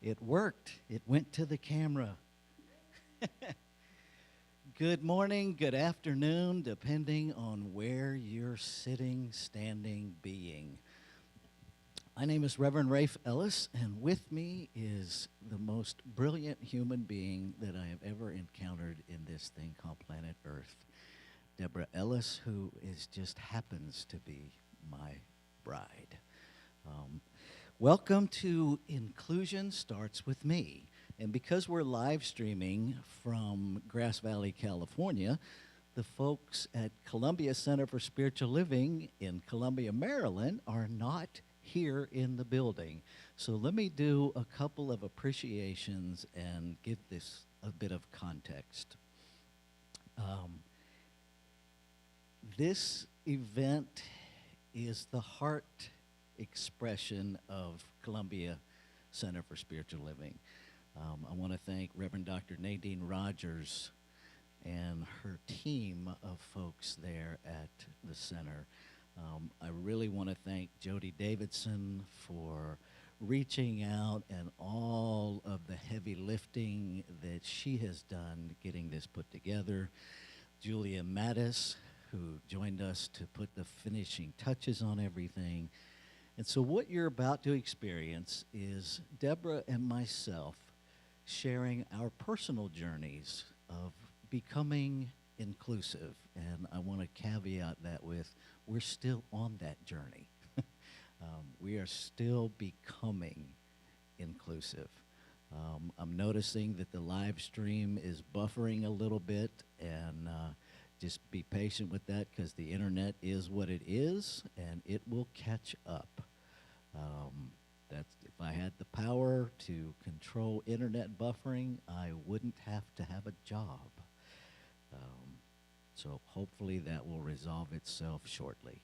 It worked. It went to the camera. Good morning, good afternoon, depending on where you're sitting, standing, being. My name is Reverend Rafe Ellis, and with me is the most brilliant human being that I have ever encountered in this thing called planet Earth, Debra Ellis, who just happens to be my bride. Welcome to Inclusion Starts With Me. And because we're live streaming from Grass Valley, California, the folks at Columbia Center for Spiritual Living in Columbia, Maryland are not here in the building. So let me do a couple of appreciations and give this a bit of context. This event is the heart expression of Columbia Center for Spiritual Living. I want to thank Reverend Dr. Nadine Rogers and her team of folks there at the center. I really want to thank Jody Davidson for reaching out and all of the heavy lifting that she has done getting this put together. Julia Mattis, who joined us to put the finishing touches on everything. And so what you're about to experience is Debra and myself sharing our personal journeys of becoming inclusive. And I want to caveat that with, we're still on that journey. We are still becoming inclusive. I'm noticing that the live stream is buffering a little bit, and just be patient with that because the internet is what it is, and it will catch up. If I had the power to control internet buffering, I wouldn't have to have a job. So hopefully that will resolve itself shortly.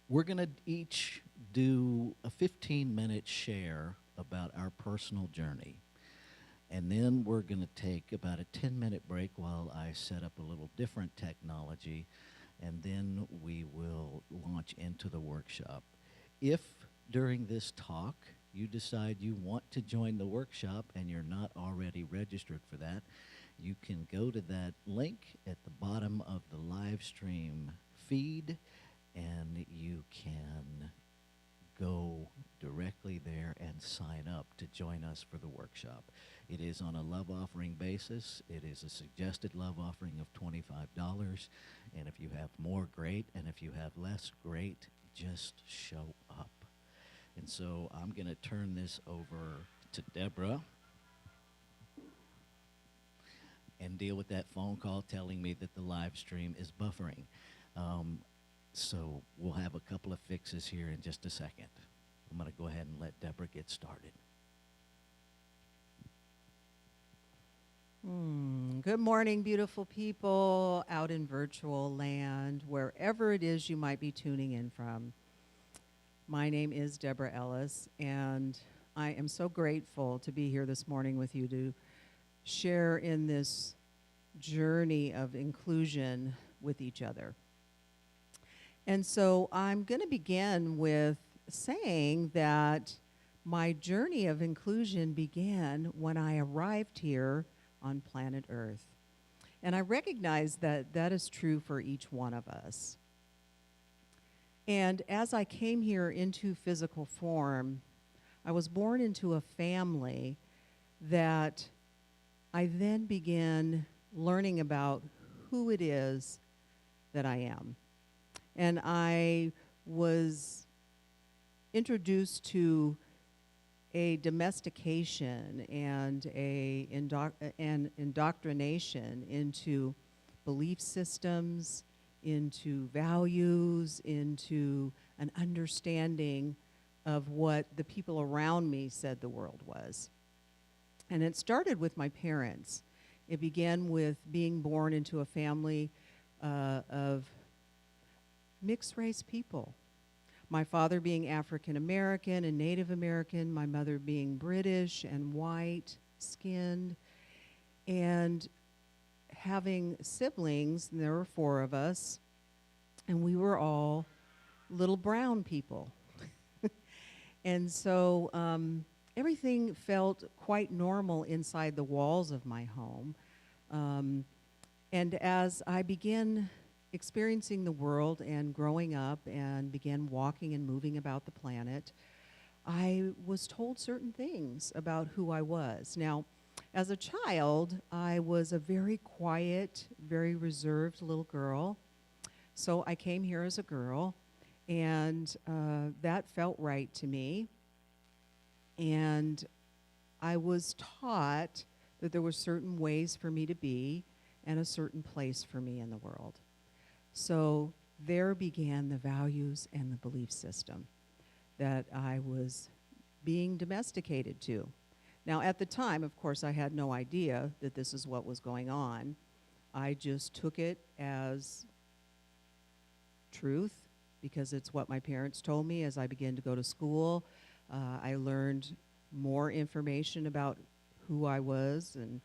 We're going to each do a 15-minute share about our personal journey. And then we're going to take about a 10-minute break while I set up a little different technology, and then we will launch into the workshop. If during this talk you decide you want to join the workshop and you're not already registered for that, you can go to that link at the bottom of the live stream feed, and you can go directly there and sign up to join us for the workshop. It is on a love offering basis. It is a suggested love offering of $25. And if you have more, great. And if you have less, great. Just show up. And so I'm going to turn this over to Debra and deal with that phone call telling me that the live stream is buffering. So we'll have a couple of fixes here in just a second. I'm going to go ahead and let Debra get started. Good morning, beautiful people out in virtual land, wherever it is you might be tuning in from. My name is Debra Ellis, and I am so grateful to be here this morning with you to share in this journey of inclusion with each other. And so I'm going to begin with saying that my journey of inclusion began when I arrived here on planet Earth. And I recognize that that is true for each one of us. And as I came here into physical form, I was born into a family that I then began learning about who it is that I am. And I was introduced to a domestication and an indoctrination into belief systems, into values, into an understanding of what the people around me said the world was. And it started with my parents. It began with being born into a family of mixed race people. My father being African American and Native American, my mother being British and white skinned, and having siblings, and there were 4 of us, and we were all little brown people. And so everything felt quite normal inside the walls of my home. Um, and as I began experiencing the world and growing up and began walking and moving about the planet, I was told certain things about who I was. Now, as a child, I was a very quiet, very reserved little girl. So I came here as a girl, and that felt right to me. And I was taught that there were certain ways for me to be and a certain place for me in the world. So there began the values and the belief system that I was being domesticated to. Now, at the time, of course, I had no idea that this is what was going on. I just took it as truth because it's what my parents told me as I began to go to school. I learned more information about who I was and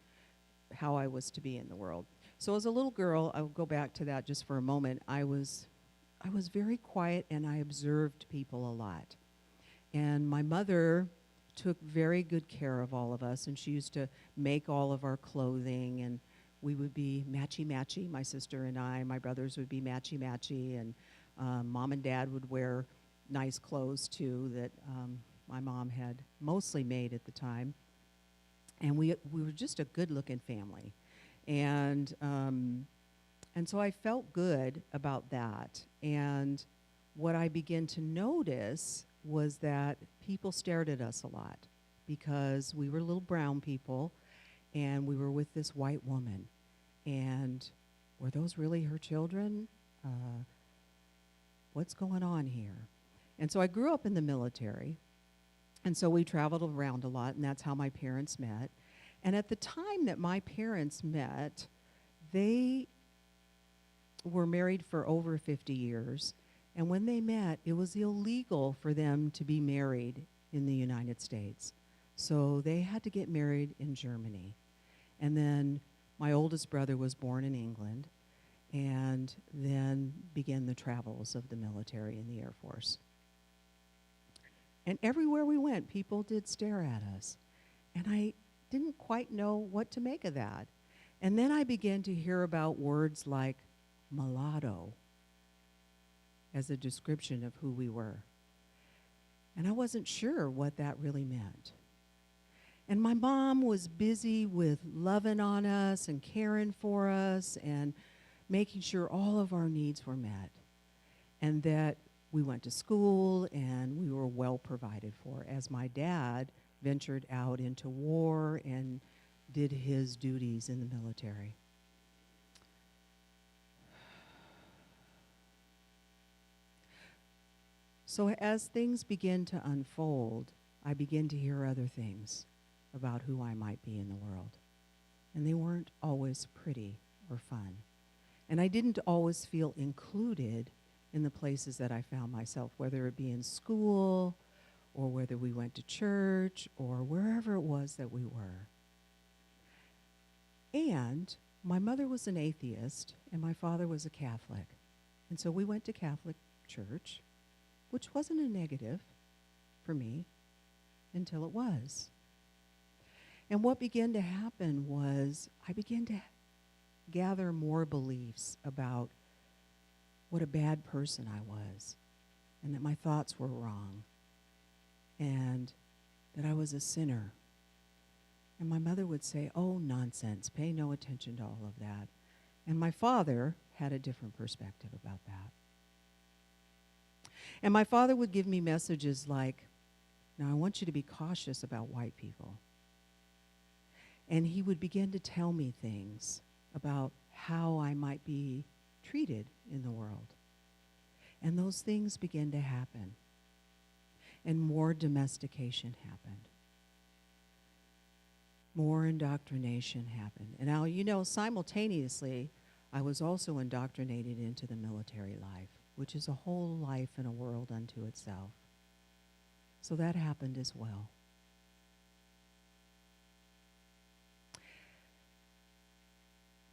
how I was to be in the world. So as a little girl, I'll go back to that just for a moment. I was very quiet and I observed people a lot. And my mother took very good care of all of us, and she used to make all of our clothing, and we would be matchy-matchy, my sister and I. My brothers would be matchy-matchy, and Mom and Dad would wear nice clothes, too, that my mom had mostly made at the time. And we were just a good-looking family. And so I felt good about that. And what I began to notice was that people stared at us a lot because we were little brown people and we were with this white woman. And were those really her children? What's going on here? And so I grew up in the military, and so we traveled around a lot, and that's how my parents met. And at the time that my parents met, they were married for over 50 years. And when they met, it was illegal for them to be married in the United States. So they had to get married in Germany. And then my oldest brother was born in England and then began the travels of the military and the Air Force. And everywhere we went, people did stare at us. And I didn't quite know what to make of that. And then I began to hear about words like mulatto as a description of who we were. And I wasn't sure what that really meant. And my mom was busy with loving on us and caring for us and making sure all of our needs were met and that we went to school and we were well provided for as my dad ventured out into war and did his duties in the military. So as things begin to unfold, I begin to hear other things about who I might be in the world. And they weren't always pretty or fun. And I didn't always feel included in the places that I found myself, whether it be in school or whether we went to church or wherever it was that we were. And my mother was an atheist and my father was a Catholic. And so we went to Catholic church, which wasn't a negative for me until it was. And what began to happen was I began to gather more beliefs about what a bad person I was and that my thoughts were wrong and that I was a sinner. And my mother would say, "Oh, nonsense, pay no attention to all of that." And my father had a different perspective about that. And my father would give me messages like, "Now I want you to be cautious about white people." And he would begin to tell me things about how I might be treated in the world. And those things began to happen. And more domestication happened. More indoctrination happened. And now, you know, simultaneously, I was also indoctrinated into the military life, which is a whole life and a world unto itself. So that happened as well.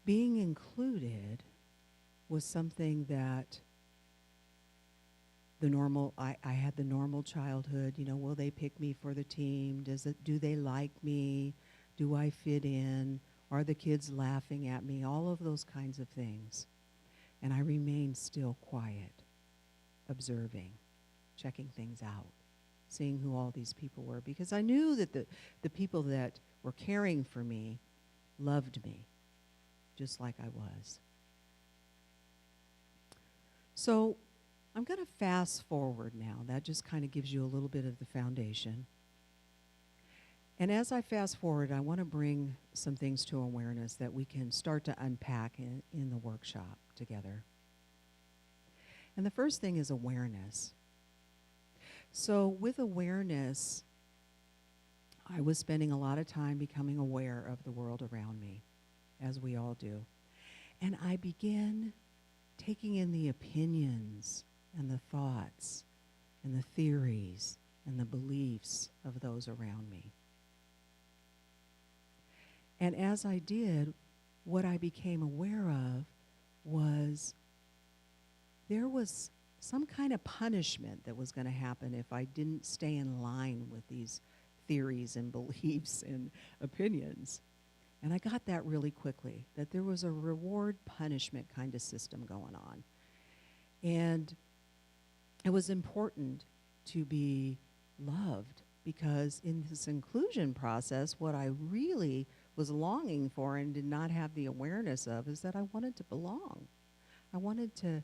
Being included was something that I had the normal childhood, will they pick me for the team? Do they like me? Do I fit in? Are the kids laughing at me? All of those kinds of things. And I remained still quiet, observing, checking things out, seeing who all these people were, because I knew that the people that were caring for me loved me just like I was. So I'm going to fast forward now. That just kind of gives you a little bit of the foundation. And as I fast forward, I want to bring some things to awareness that we can start to unpack in the workshop together. And the first thing is awareness. So with awareness, I was spending a lot of time becoming aware of the world around me, as we all do. And I began taking in the opinions and the thoughts and the theories and the beliefs of those around me. And as I did, what I became aware of was there was some kind of punishment that was going to happen if I didn't stay in line with these theories and beliefs and opinions. And I got that really quickly, that there was a reward-punishment kind of system going on. And it was important to be loved, because in this inclusion process, what I really was longing for and did not have the awareness of is that I wanted to belong. I wanted to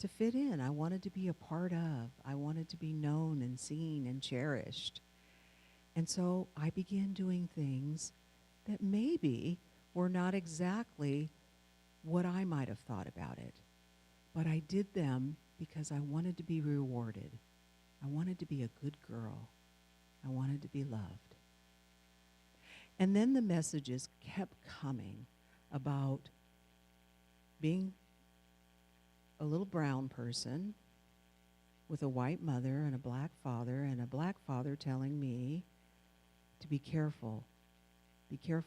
fit in. I wanted to be a part of. I wanted to be known and seen and cherished. And so I began doing things that maybe were not exactly what I might have thought about it. But I did them because I wanted to be rewarded. I wanted to be a good girl. I wanted to be loved. And then the messages kept coming about being a little brown person with a white mother and a black father telling me to be careful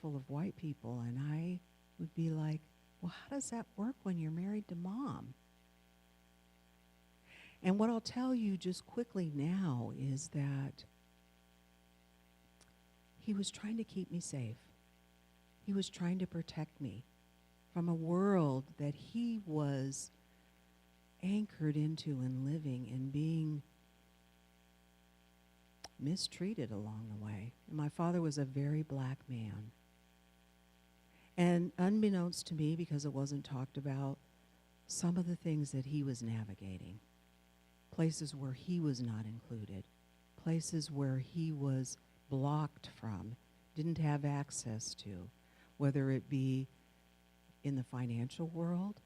of white people. And I would be like, well, how does that work when you're married to mom? And what I'll tell you just quickly now is that he was trying to keep me safe. He was trying to protect me from a world that he was anchored into and living and being mistreated along the way. And my father was a very black man. And unbeknownst to me, because it wasn't talked about, some of the things that he was navigating, places where he was not included, places where he was blocked from, didn't have access to, whether it be in the financial world,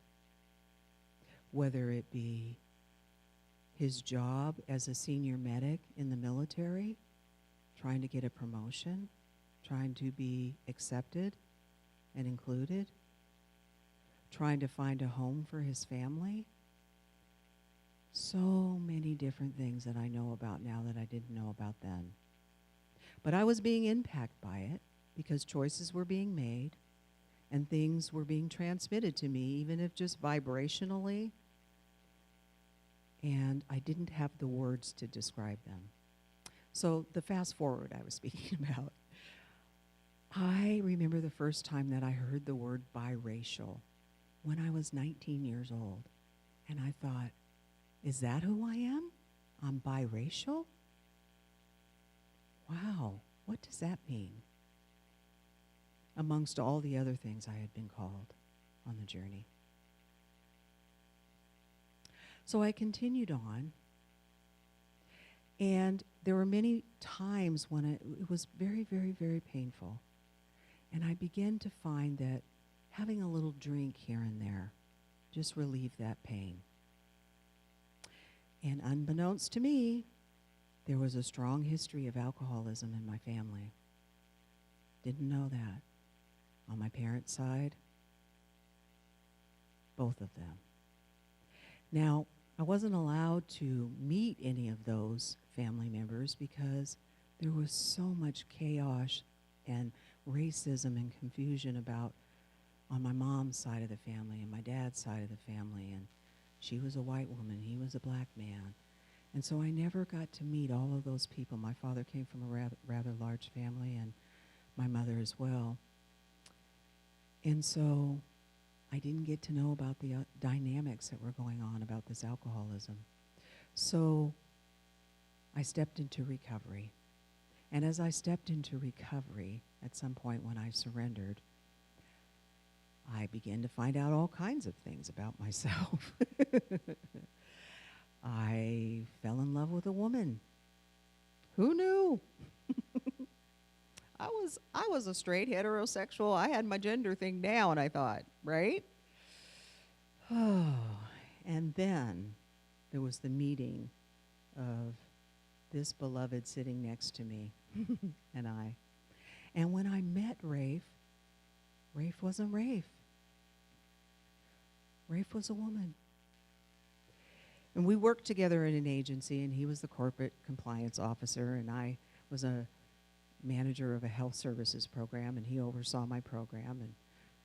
whether it be his job as a senior medic in the military, trying to get a promotion, trying to be accepted and included, trying to find a home for his family. So many different things that I know about now that I didn't know about then. But I was being impacted by it because choices were being made and things were being transmitted to me, even if just vibrationally, and I didn't have the words to describe them. So the fast forward I was speaking about, I remember the first time that I heard the word biracial when I was 19 years old. And I thought, is that who I am? I'm biracial? Wow, what does that mean? Amongst all the other things I had been called on the journey. So I continued on, and there were many times when it was very, very, very painful. And I began to find that having a little drink here and there just relieved that pain. And unbeknownst to me, there was a strong history of alcoholism in my family. Didn't know that. On my parents' side, both of them. Now, I wasn't allowed to meet any of those family members because there was so much chaos and racism and confusion about on my mom's side of the family and my dad's side of the family. And she was a white woman, he was a black man. And so I never got to meet all of those people. My father came from a rather large family, and my mother as well. And so I didn't get to know about the dynamics that were going on about this alcoholism. So I stepped into recovery. And as I stepped into recovery, at some point when I surrendered, I began to find out all kinds of things about myself. I fell in love with a woman. Who knew? I was a straight heterosexual. I had my gender thing down, I thought, right? Oh, and then there was the meeting of this beloved sitting next to me and I. And when I met Rafe, Rafe wasn't Rafe. Rafe was a woman. And we worked together in an agency, and he was the corporate compliance officer, and I was a manager of a health services program, and he oversaw my program. And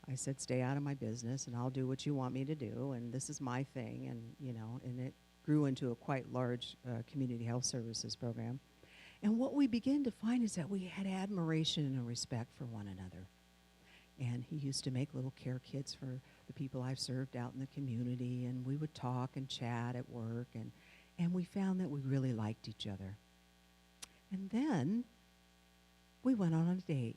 I said, stay out of my business, and I'll do what you want me to do, and this is my thing. And, you know, and it grew into a quite large community health services program. And what we began to find is that we had admiration and a respect for one another. And he used to make little care kits for the people I've served out in the community, and we would talk and chat at work, and we found that we really liked each other. And then we went on a date.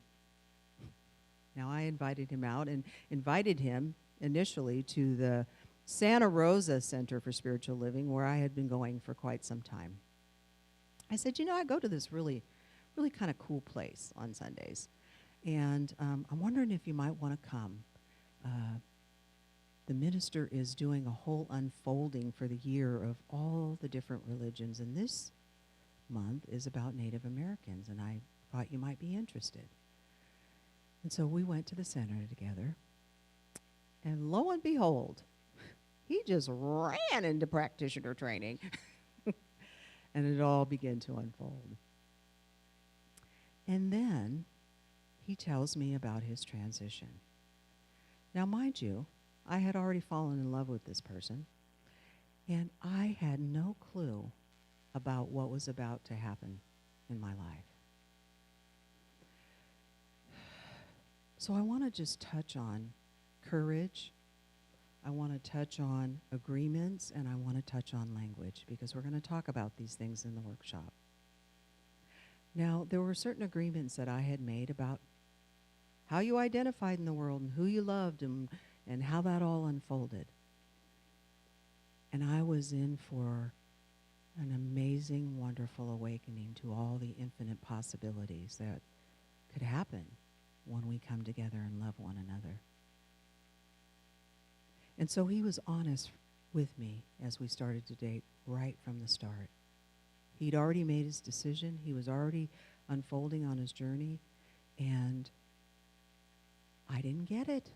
Now, I invited him out and invited him initially to the Santa Rosa Center for Spiritual Living, where I had been going for quite some time. I said, you know, I go to this really kind of cool place on Sundays, and I'm wondering if you might want to come. The minister is doing a whole unfolding for the year of all the different religions, and this month is about Native Americans, and I thought you might be interested. And so we went to the center together, and lo and behold, he just ran into practitioner training, and it all began to unfold. And then he tells me about his transition. Now, mind you, I had already fallen in love with this person, and I had no clue about what was about to happen in my life. So I want to just touch on courage. I want to touch on agreements, and I want to touch on language, because we're going to talk about these things in the workshop. Now, there were certain agreements that I had made about how you identified in the world and who you loved and how that all unfolded. And I was in for an amazing, wonderful awakening to all the infinite possibilities that could happen when we come together and love one another. And so he was honest with me as we started to date right from the start. He'd already made his decision. He was already unfolding on his journey, and I didn't get it.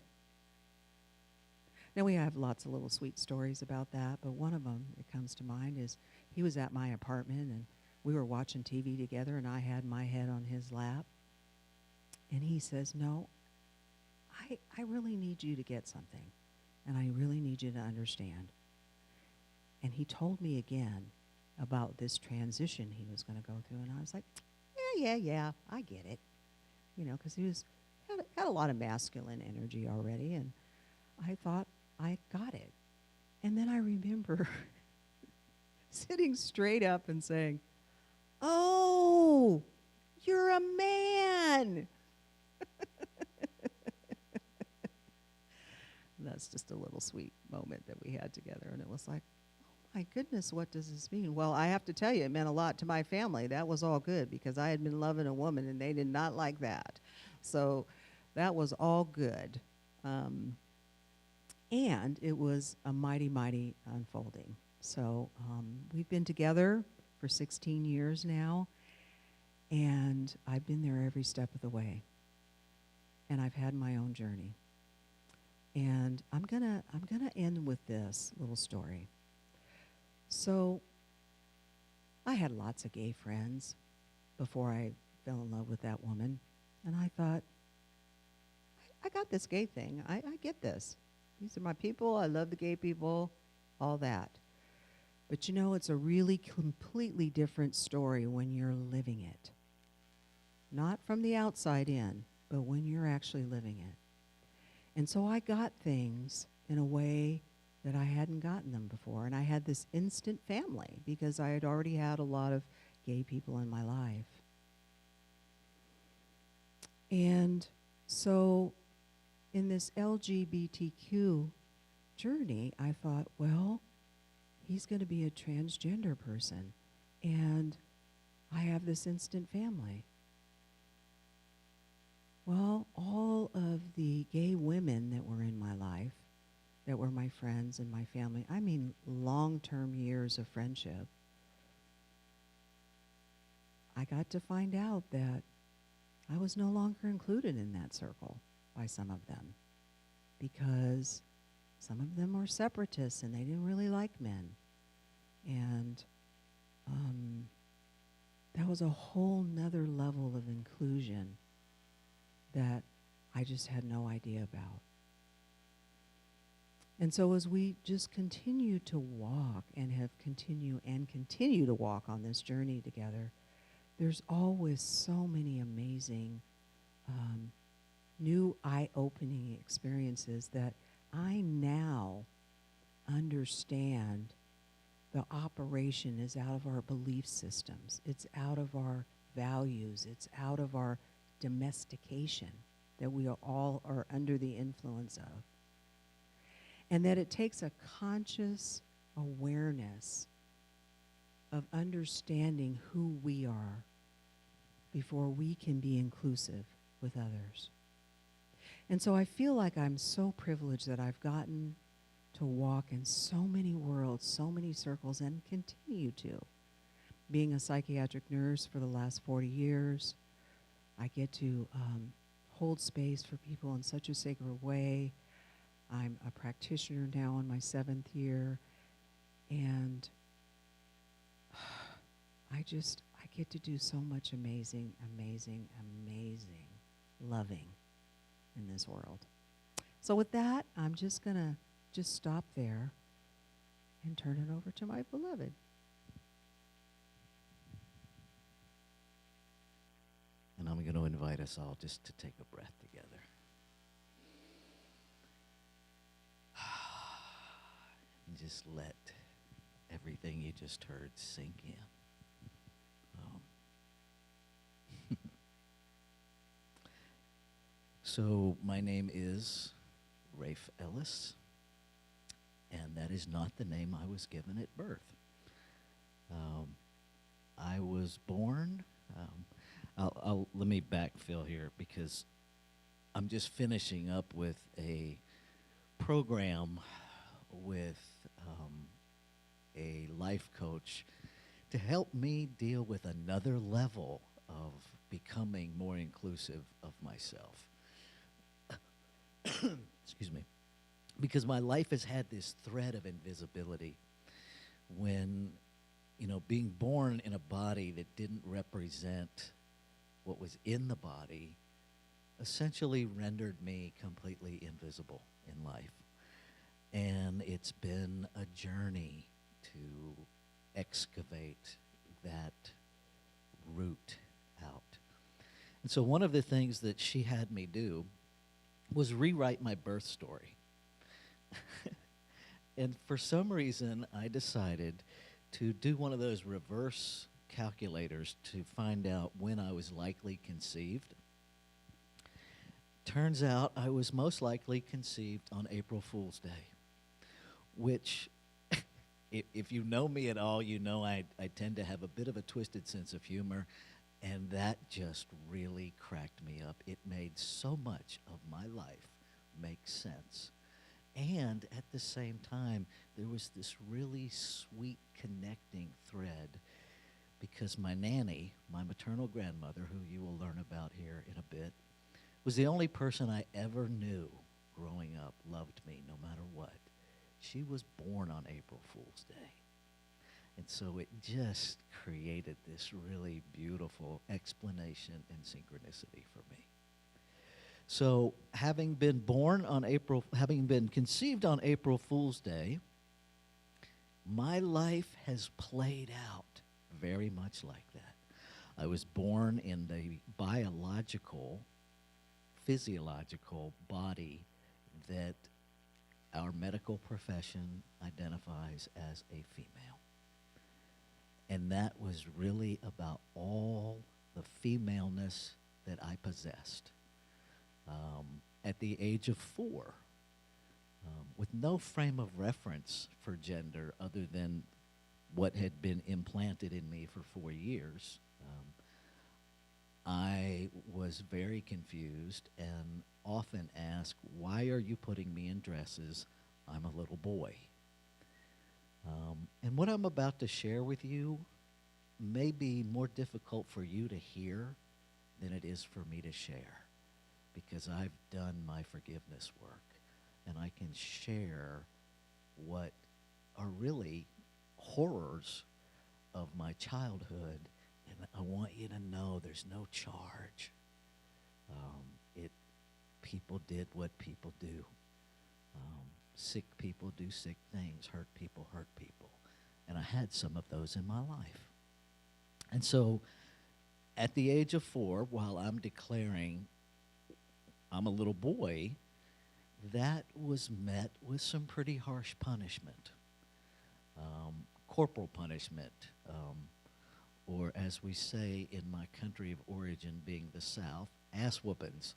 Now, we have lots of little sweet stories about that, but one of them that comes to mind is he was at my apartment, and we were watching TV together, and I had my head on his lap. And he says, no, I really need you to get something, and I really need you to understand. And he told me again about this transition he was going to go through, and I was like, yeah, I get it. You know, because he had a lot of masculine energy already, and I thought, I got it. And then I remember sitting straight up and saying, oh, you're a man. That's just a little sweet moment that we had together, and it was like, oh my goodness, what does this mean? Well, I have to tell you, it meant a lot to my family. That was all good, because I had been loving a woman, and they did not like that. So that was all good. And it was a mighty, mighty unfolding. So we've been together for 16 years now, and I've been there every step of the way. And I've had my own journey. And I'm gonna end with this little story. So I had lots of gay friends before I fell in love with that woman, and I thought, I got this gay thing. I get this. These are my people. I love the gay people, all that. But you know, it's a really completely different story when you're living it. Not from the outside in, but when you're actually living it. And so I got things in a way that I hadn't gotten them before. And I had this instant family because I had already had a lot of gay people in my life. And so in this LGBTQ journey, I thought, well, he's going to be a transgender person. And I have this instant family. Well, all of the gay women that were in my life, that were my friends and my family, I mean long-term years of friendship, I got to find out that I was no longer included in that circle by some of them because some of them were separatists and they didn't really like men. And that was a whole nother level of inclusion that I just had no idea about. And so as we just continue to walk and continue to walk on this journey together, there's always so many amazing new eye-opening experiences that I now understand the operation is out of our belief systems. It's out of our values. It's out of our domestication that we all are under the influence of. And that it takes a conscious awareness of understanding who we are before we can be inclusive with others. And so I feel like I'm so privileged that I've gotten to walk in so many worlds, so many circles, and continue to. Being a psychiatric nurse for the last 40 years, I get to hold space for people in such a sacred way. I'm a practitioner now in my 7th year, and I get to do so much amazing, amazing, amazing loving in this world. So with that, I'm just going to just stop there and turn it over to my beloved. And I'm going to invite us all just to take a breath together. And just let everything you just heard sink in. So my name is Rafe Ellis, and that is not the name I was given at birth. I was born, let me backfill here because I'm just finishing up with a program with a life coach to help me deal with another level of becoming more inclusive of myself. Excuse me. Because my life has had this thread of invisibility when, being born in a body that didn't represent what was in the body essentially rendered me completely invisible in life. And it's been a journey to excavate that root out. And so one of the things that she had me do was rewrite my birth story. And for some reason, I decided to do one of those reverse calculators to find out when I was likely conceived. Turns out I was most likely conceived on April Fool's Day, which, if you know me at all, you know I tend to have a bit of a twisted sense of humor, and that just really cracked me up. It made so much of my life make sense. And at the same time, there was this really sweet connecting thread because my nanny, my maternal grandmother, who you will learn about here in a bit, was the only person I ever knew growing up loved me no matter what. She was born on April Fool's Day. And so it just created this really beautiful explanation and synchronicity for me. So having been conceived on April Fool's Day, My life has played out very much like that. I was born in the biological, physiological body that our medical profession identifies as a female. And that was really about all the femaleness that I possessed. At the age of 4, with no frame of reference for gender other than what had been implanted in me for 4 years, I was very confused and often asked, why are you putting me in dresses? I'm a little boy. And what I'm about to share with you may be more difficult for you to hear than it is for me to share, because I've done my forgiveness work and I can share what are really horrors of my childhood, and I want you to know there's no charge. People did what people do. Sick people do sick things. Hurt people hurt people. And I had some of those in my life. And so at the age of 4, while I'm declaring I'm a little boy, that was met with some pretty harsh punishment. Corporal punishment, or as we say in my country of origin, being the South, ass whoopings.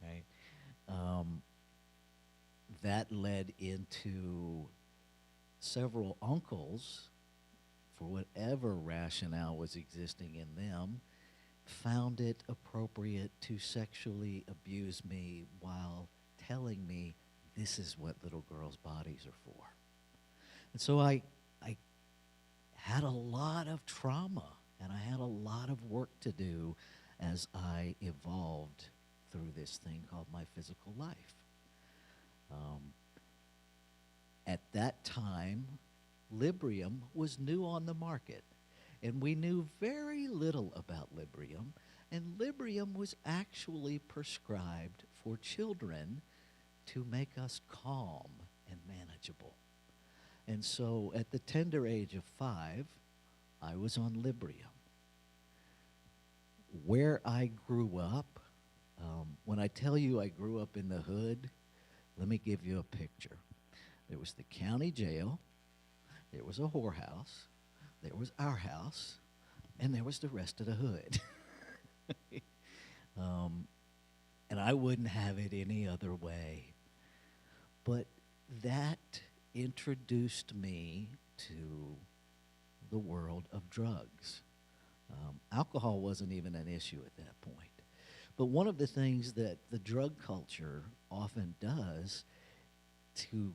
Right? That led into several uncles, for whatever rationale was existing in them, found it appropriate to sexually abuse me while telling me this is what little girls' bodies are for. And so I had a lot of trauma, and I had a lot of work to do as I evolved through this thing called my physical life. At that time, Librium was new on the market, and we knew very little about Librium, and Librium was actually prescribed for children to make us calm and manageable. And so at the tender age of 5, I was on Librium. Where I grew up, when I tell you I grew up in the hood, let me give you a picture. There was the county jail, there was a whorehouse, there was our house, and there was the rest of the hood. And I wouldn't have it any other way. But that introduced me to the world of drugs. Alcohol wasn't even an issue at that point. But one of the things that the drug culture often does to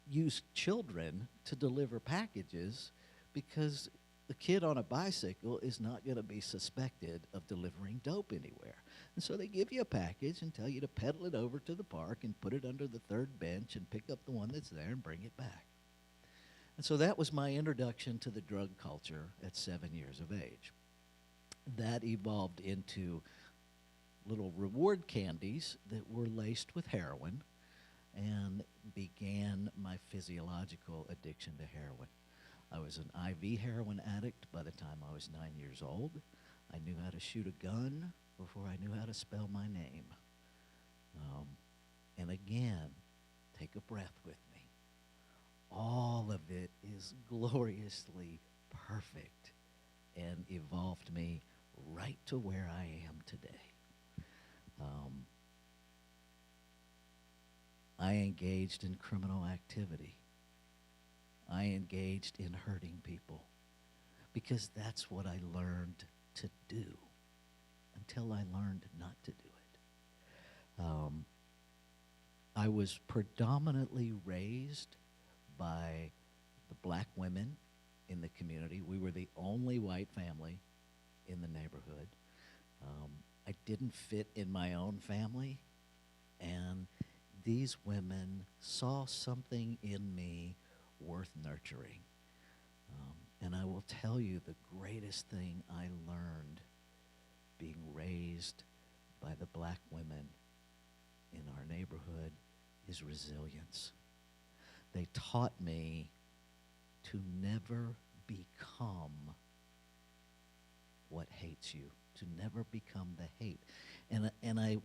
use children to deliver packages, because the kid on a bicycle is not going to be suspected of delivering dope anywhere. And so they give you a package and tell you to pedal it over to the park and put it under the third bench and pick up the one that's there and bring it back. And so that was my introduction to the drug culture at 7 years of age. That evolved into little reward candies that were laced with heroin, and began my physiological addiction to heroin. I was an IV heroin addict by the time I was 9 years old. I knew how to shoot a gun before I knew how to spell my name. And again, take a breath with me. All of it is gloriously perfect and evolved me right to where I am today. I engaged in criminal activity. I engaged in hurting people because that's what I learned to do until I learned not to do it. I was predominantly raised by the black women in the community. We were the only white family in the neighborhood. I didn't fit in my own family, and these women saw something in me worth nurturing. And I will tell you, the greatest thing I learned being raised by the black women in our neighborhood is resilience. They taught me to never become what hates you, to never become the hate. And I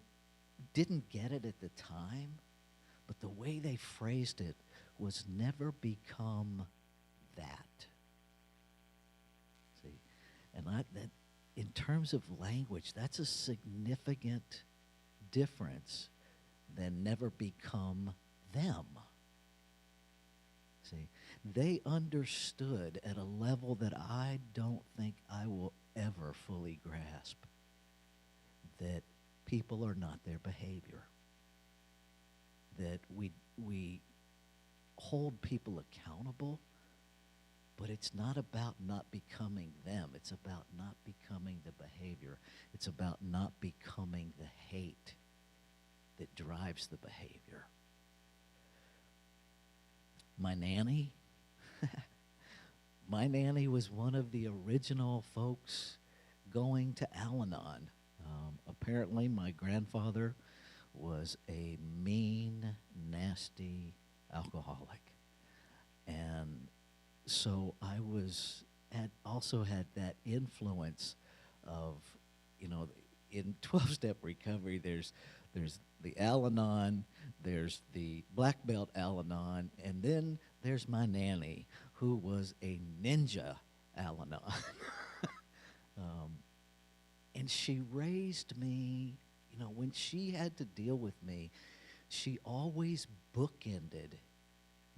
didn't get it at the time, but the way they phrased it was never become that. See, and that in terms of language, that's a significant difference than never become them. See, they understood at a level that I don't think I will ever fully grasp that people are not their behavior. That we hold people accountable, but it's not about not becoming them. It's about not becoming the behavior. It's about not becoming the hate that drives the behavior. My nanny, my nanny was one of the original folks going to Al-Anon. Apparently, my grandfather was a mean, nasty alcoholic. And so I also had that influence of, in 12-step recovery, there's the Al-Anon, there's the black belt Al-Anon, and then there's my nanny, who was a ninja Al-Anon. And she raised me, when she had to deal with me, she always bookended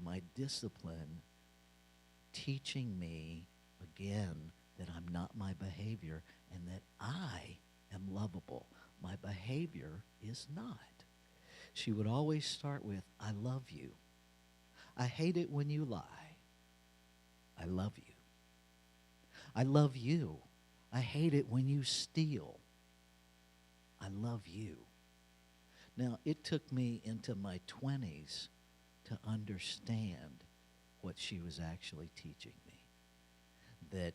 my discipline, teaching me, again, that I'm not my behavior and that I am lovable. My behavior is not. She would always start with, I love you. I hate it when you lie. I love you. I love you. I hate it when you steal. I love you. Now, it took me into my 20s to understand what she was actually teaching me. That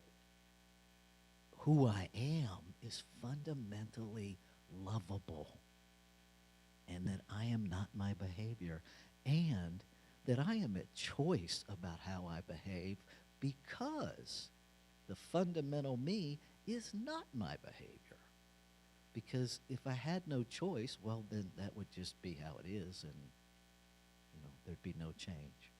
who I am is fundamentally lovable, and that I am not my behavior, and that I am at choice about how I behave because the fundamental me is not my behavior. Because if I had no choice, well, then that would just be how it is, and there'd be no change.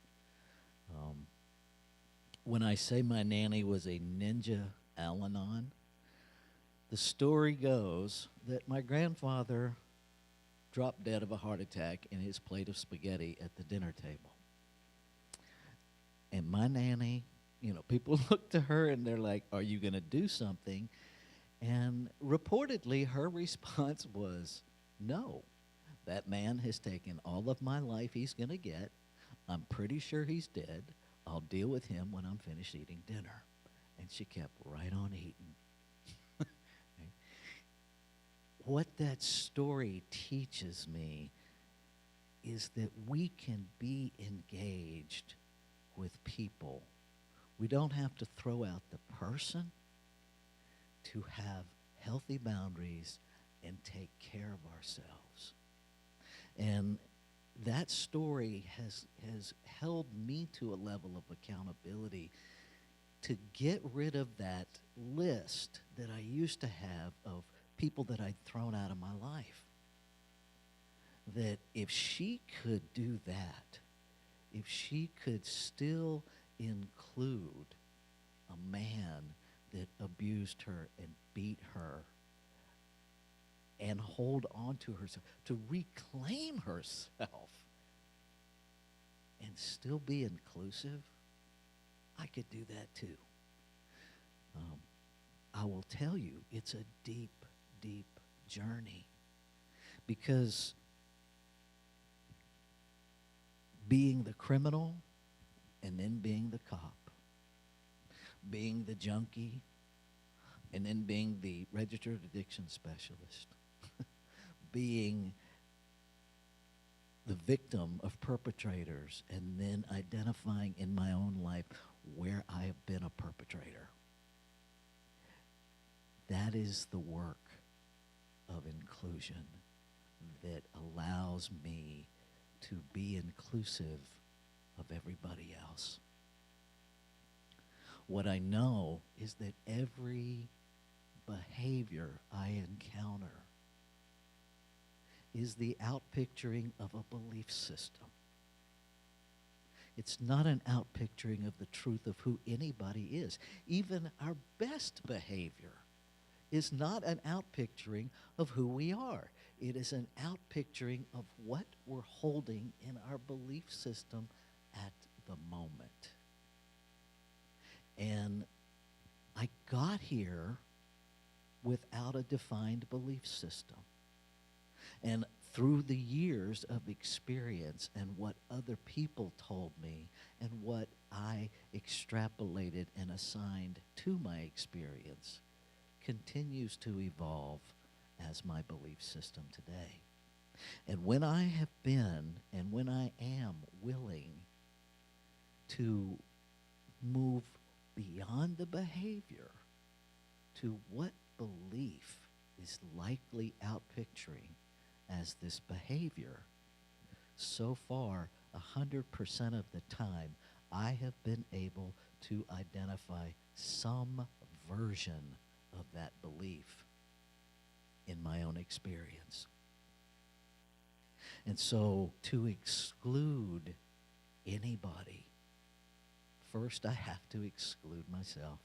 When I say my nanny was a ninja Al-Anon, the story goes that my grandfather dropped dead of a heart attack in his plate of spaghetti at the dinner table. And my nanny, people look to her and they're like, are you going to do something? And reportedly, her response was, no. That man has taken all of my life he's going to get. I'm pretty sure he's dead. I'll deal with him when I'm finished eating dinner. And she kept right on eating. What that story teaches me is that we can be engaged with people. We don't have to throw out the person to have healthy boundaries and take care of ourselves. And that story has held me to a level of accountability to get rid of that list that I used to have of people that I'd thrown out of my life. That if she could do that, if she could still include a man that abused her and beat her and hold on to herself, to reclaim herself and still be inclusive, I could do that too. I will tell you, it's a deep, deep journey, because being the criminal and then being the cop, being the junkie and then being the registered addiction specialist, being the victim of perpetrators and then identifying in my own life where I have been a perpetrator. That is the work of inclusion that allows me to be inclusive of everybody else. What I know is that every behavior I encounter is the outpicturing of a belief system. It's not an outpicturing of the truth of who anybody is. Even our best behavior is not an outpicturing of who we are. It is an outpicturing of what we're holding in our belief system at the moment. And I got here without a defined belief system. And through the years of experience and what other people told me and what I extrapolated and assigned to my experience continues to evolve as my belief system today. And when I have been and when I am willing to move beyond the behavior to what belief is likely outpicturing as this behavior, so far, 100% of the time, I have been able to identify some version of that belief in my own experience. And so to exclude anybody, first I have to exclude myself.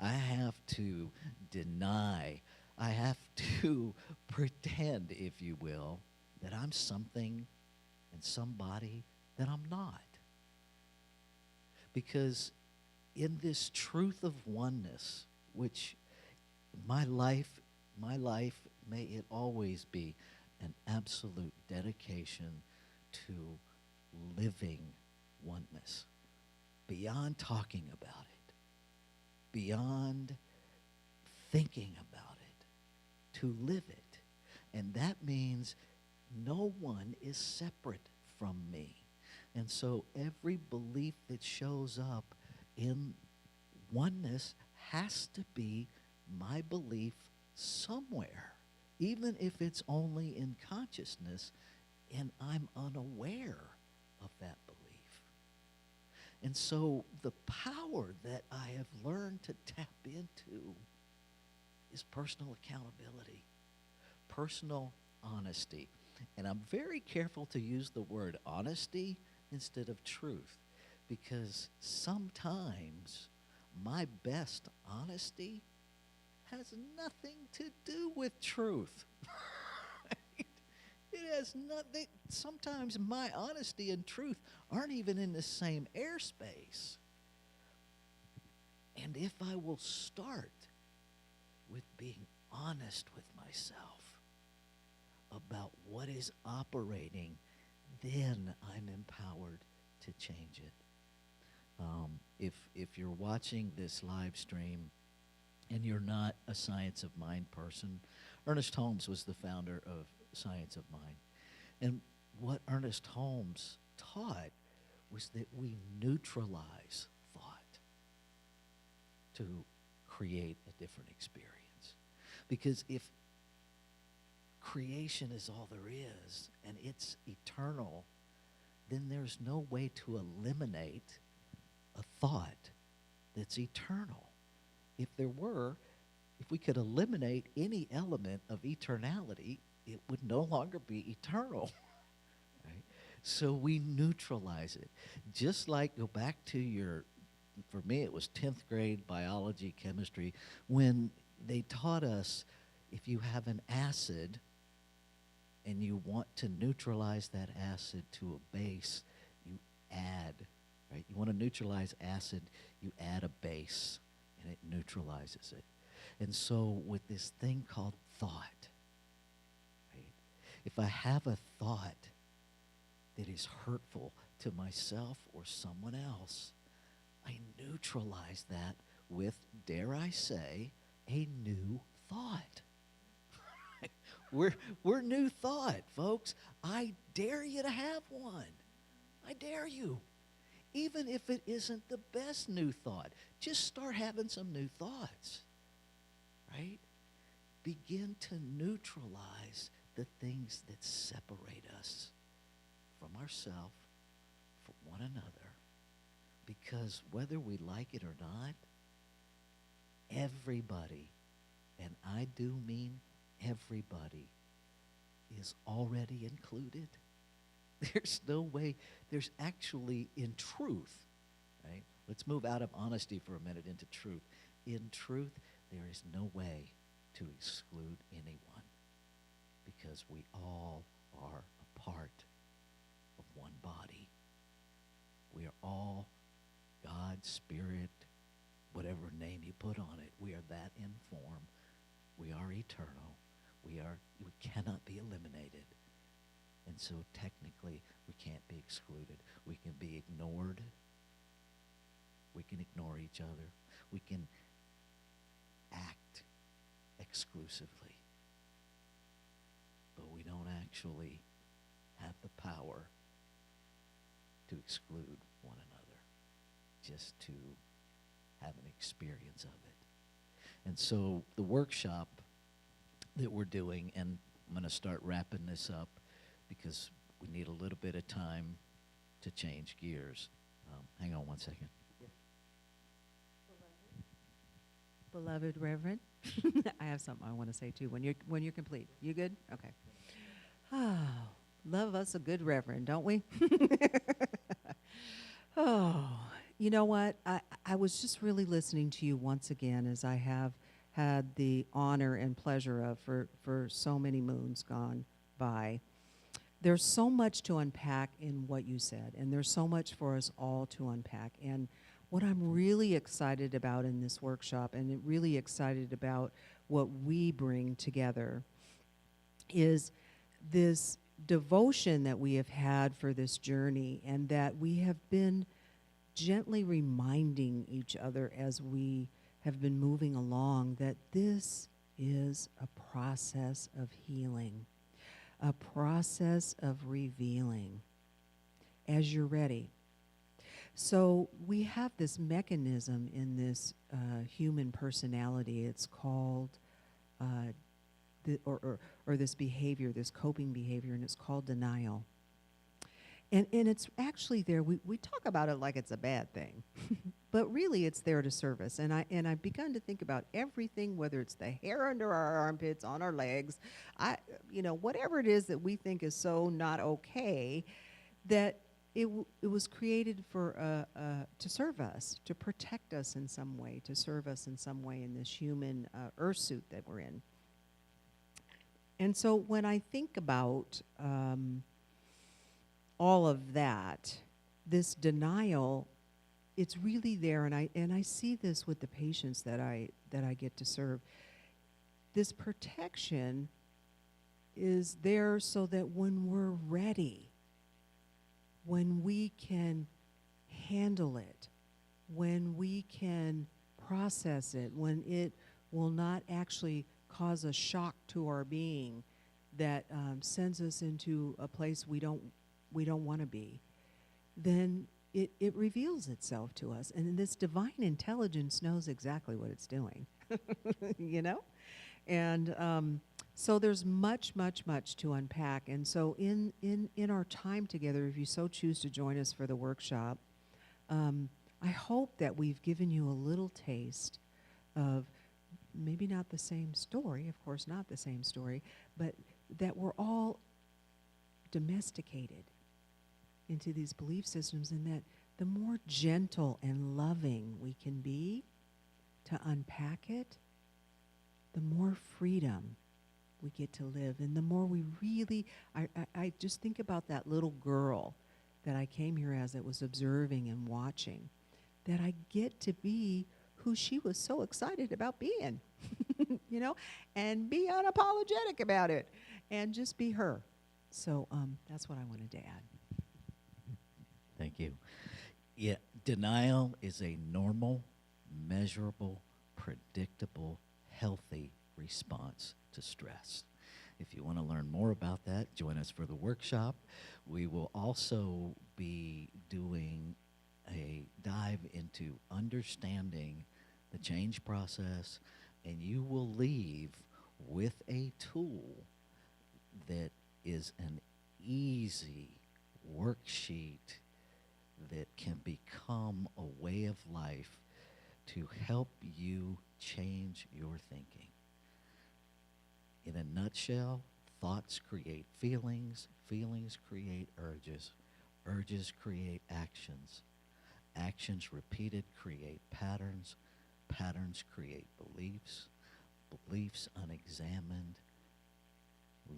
I have to deny, I have to pretend, if you will, that I'm something and somebody that I'm not. Because in this truth of oneness, which my life, may it always be an absolute dedication to living oneness, beyond talking about it, beyond thinking about it, to live it. And that means no one is separate from me. And so every belief that shows up in oneness has to be my belief somewhere, even if it's only in consciousness and I'm unaware of that belief. And so the power that I have learned to tap into is personal accountability, personal honesty. And I'm very careful to use the word honesty instead of truth, because sometimes my best honesty has nothing to do with truth. It has nothing. Sometimes my honesty and truth aren't even in the same airspace. And if I will start with being honest with myself about what is operating, then I'm empowered to change it. If you're watching this live stream and you're not a Science of Mind person, Ernest Holmes was the founder of Science of Mind. And what Ernest Holmes taught was that we neutralize thought to create a different experience. Because if creation is all there is and it's eternal, then there's no way to eliminate a thought that's eternal. If we could eliminate any element of eternality, it would no longer be eternal. Right? So we neutralize it. Just like, go back to for me it was 10th grade biology, chemistry, when they taught us if you have an acid and you want to neutralize that acid to a base, you add, right? You want to neutralize acid, you add a base, and it neutralizes it. And so with this thing called thought, right? If I have a thought that is hurtful to myself or someone else, I neutralize that with, dare I say, a new thought. We're new thought, folks. I dare you to have one. I dare you. Even if it isn't the best new thought, just start having some new thoughts, right? Begin to neutralize the things that separate us from ourselves, from one another, Because whether we like it or not, everybody, and I do mean everybody, is already included. There's no way, there's actually, in truth, right? Let's move out of honesty for a minute into truth. In truth, there is no way to exclude anyone because we all are a part of one body. We are all God's Spirit, whatever name you put on it. We are that in form. We are eternal. We cannot be eliminated. And so technically, we can't be excluded. We can be ignored. We can ignore each other. We can act exclusively. But we don't actually have the power to exclude one another, just to have an experience of it. And so the workshop that we're doing, and I'm going to start wrapping this up because we need a little bit of time to change gears. Hang on one second. Beloved Reverend, I have something I want to say too. When you're complete, you good? Okay. Oh, love us a good Reverend, don't we? Oh, you know what? I was just really listening to you once again, as I have had the honor and pleasure of for so many moons gone by. There's so much to unpack in what you said, and there's so much for us all to unpack. And what I'm really excited about in this workshop, and really excited about what we bring together, is this devotion that we have had for this journey, and that we have been gently reminding each other as we have been moving along that this is a process of healing, a process of revealing as you're ready. So we have this mechanism in this human personality. It's called, or this behavior, this coping behavior, and it's called denial. And it's actually there. We talk about it like it's a bad thing, but really it's there to serve us. And I've begun to think about everything, whether it's the hair under our armpits, on our legs, whatever it is that we think is so not okay, that it was created for to serve us, to protect us in some way, to serve us in some way in this human earth suit that we're in. And so when I think about all of that, this denial, it's really there, and I see this with the patients that I get to serve. This protection is there so that when we're ready, when we can handle it, when we can process it, when it will not actually cause a shock to our being that sends us into a place we don't want to be, then it reveals itself to us. And this divine intelligence knows exactly what it's doing, And so there's much, much, much to unpack. And so in our time together, if you so choose to join us for the workshop, I hope that we've given you a little taste of maybe not the same story, of course not the same story, but that we're all domesticated into these belief systems, and that the more gentle and loving we can be to unpack it, the more freedom we get to live. And the more we really, I just think about that little girl that I came here as, that was observing and watching, that I get to be who she was so excited about being, and be unapologetic about it and just be her. So that's what I wanted to add. Thank you. Yeah, denial is a normal, measurable, predictable, healthy response to stress. If you want to learn more about that, join us for the workshop. We will also be doing a dive into understanding the change process, and you will leave with a tool that is an easy worksheet that can become a way of life to help you change your thinking. In a nutshell, thoughts create feelings, feelings create urges, urges create actions, actions repeated create patterns, patterns create beliefs, beliefs unexamined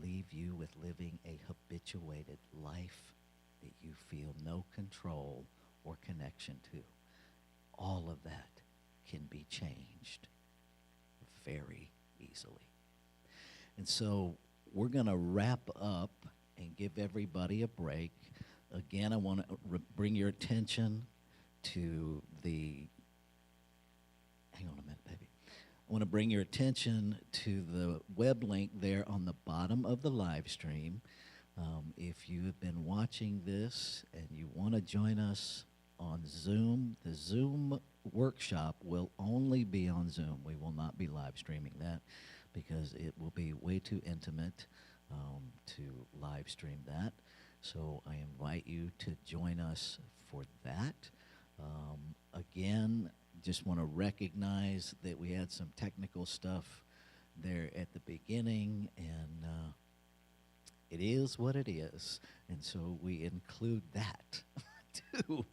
leave you with living a habituated life that you feel no control or connection to. All of that can be changed very easily. And so we're going to wrap up and give everybody a break. Again, I want to bring your attention to the, hang on a minute, baby. I want to bring your attention to the web link there on the bottom of the live stream. If you have been watching this and you want to join us on Zoom, the Zoom workshop will only be on Zoom. We will not be live streaming that because it will be way too intimate to live stream that. So I invite you to join us for that. Again, just want to recognize that we had some technical stuff there at the beginning, and it is what it is. And so we include that too,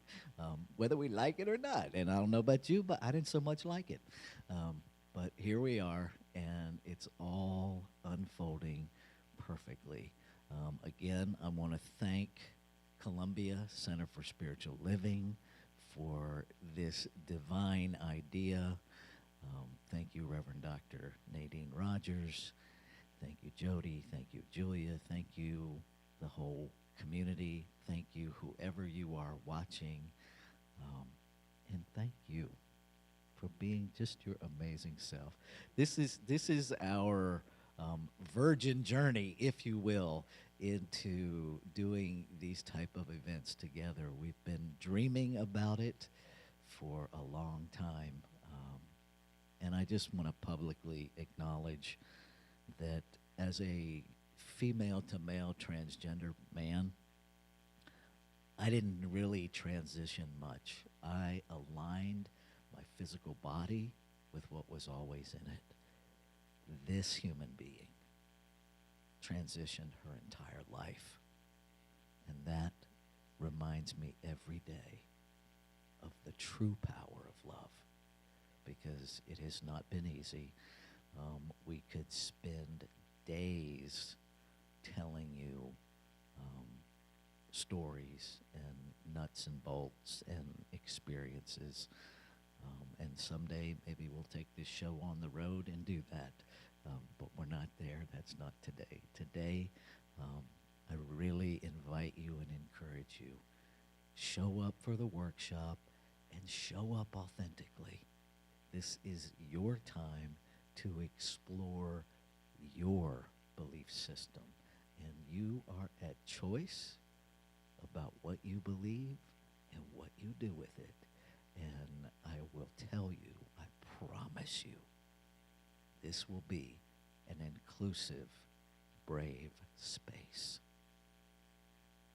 whether we like it or not. And I don't know about you, but I didn't so much like it. But here we are, and it's all unfolding perfectly. Again, I want to thank Columbia Center for Spiritual Living for this divine idea. Thank you, Reverend Dr. Nadine Rogers. Thank you, Jody. Thank you, Julia. Thank you, the whole community. Thank you, whoever you are watching. And thank you for being just your amazing self. This is our virgin journey, if you will, into doing these type of events together. We've been dreaming about it for a long time. And I just want to publicly acknowledge that as a female-to-male transgender man, I didn't really transition much. I aligned my physical body with what was always in it. This human being transitioned her entire life. And that reminds me every day of the true power of love, because it has not been easy. We could spend days telling you stories and nuts and bolts and experiences. And someday maybe we'll take this show on the road and do that. But we're not there. That's not today. Today, I really invite you and encourage you. Show up for the workshop and show up authentically. This is your time to explore your belief system. And you are at choice about what you believe and what you do with it. And I will tell you, I promise you, this will be an inclusive, brave space.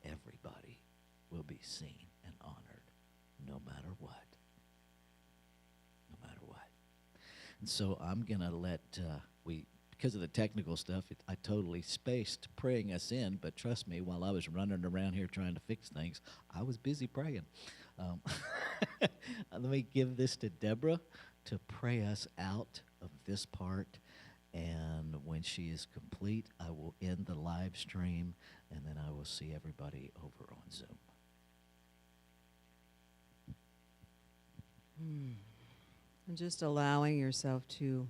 Everybody will be seen and honored, no matter what. No matter what. And so I'm going to let, because of the technical stuff, I totally spaced praying us in, but trust me, while I was running around here trying to fix things, I was busy praying. Let me give this to Debra to pray us out of this part, and when she is complete, I will end the live stream, and then I will see everybody over on Zoom. And just allowing yourself to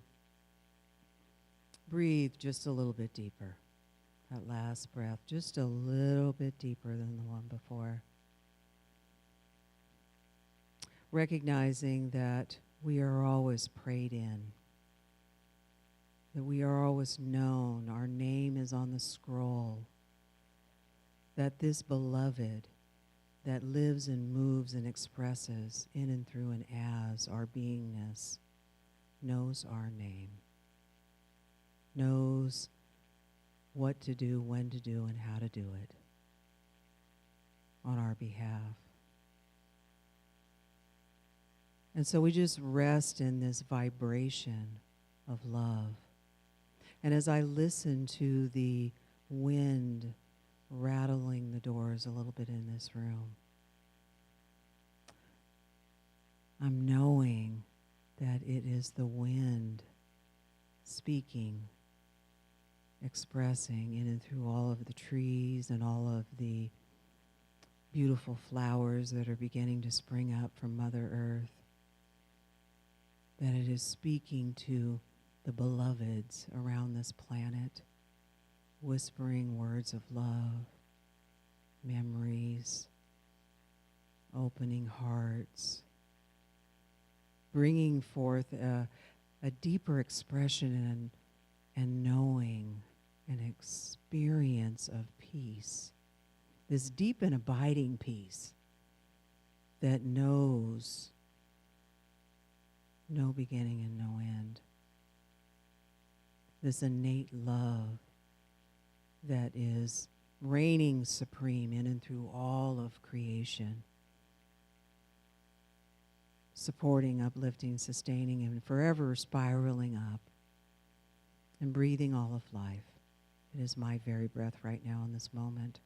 breathe just a little bit deeper. That last breath, just a little bit deeper than the one before. Recognizing that we are always prayed in, that we are always known, our name is on the scroll, that this beloved that lives and moves and expresses in and through and as our beingness knows our name, knows what to do, when to do, and how to do it on our behalf. And so we just rest in this vibration of love. And as I listen to the wind rattling the doors a little bit in this room, I'm knowing that it is the wind speaking, expressing in and through all of the trees and all of the beautiful flowers that are beginning to spring up from Mother Earth, that it is speaking to the beloveds around this planet, whispering words of love, memories, opening hearts, bringing forth a deeper expression and knowing, an experience of peace, this deep and abiding peace that knows no beginning and no end. This innate love that is reigning supreme in and through all of creation, supporting, uplifting, sustaining, and forever spiraling up and breathing all of life. It is my very breath right now in this moment.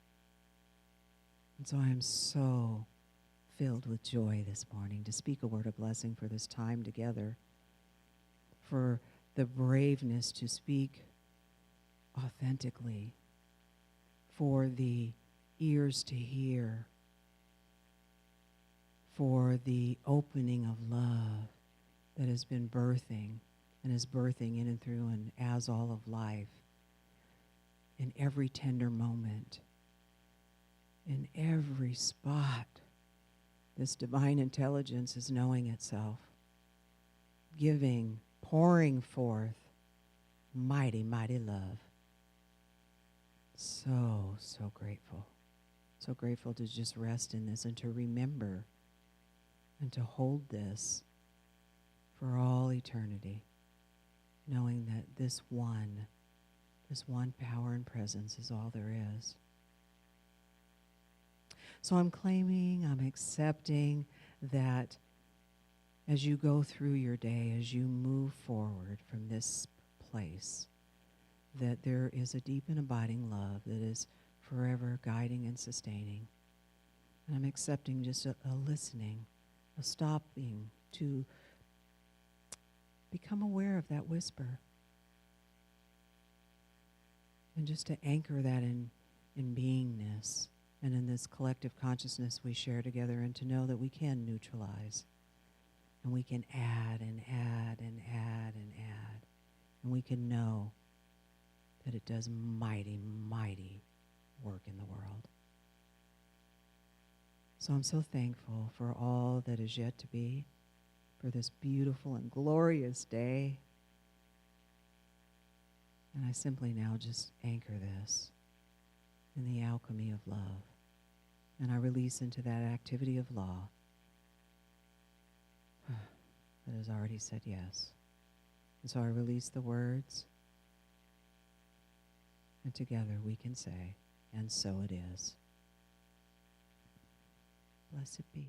And so I am so filled with joy this morning to speak a word of blessing for this time together, for the braveness to speak authentically, for the ears to hear, for the opening of love that has been birthing and is birthing in and through and as all of life, in every tender moment, in every spot. This divine intelligence is knowing itself, giving, pouring forth mighty, mighty love. So, so grateful. So grateful to just rest in this and to remember and to hold this for all eternity, knowing that this one power and presence is all there is. So I'm claiming, I'm accepting that as you go through your day, as you move forward from this place, that there is a deep and abiding love that is forever guiding and sustaining. And I'm accepting just a listening, a stopping to become aware of that whisper. And just to anchor that in beingness and in this collective consciousness we share together, and to know that we can neutralize and we can add and add and add and add. And we can know that it does mighty, mighty work in the world. So I'm so thankful for all that is yet to be, for this beautiful and glorious day. And I simply now just anchor this in the alchemy of love. And I release into that activity of law that has already said yes. And so I release the words, and together we can say, and so it is. Blessed be.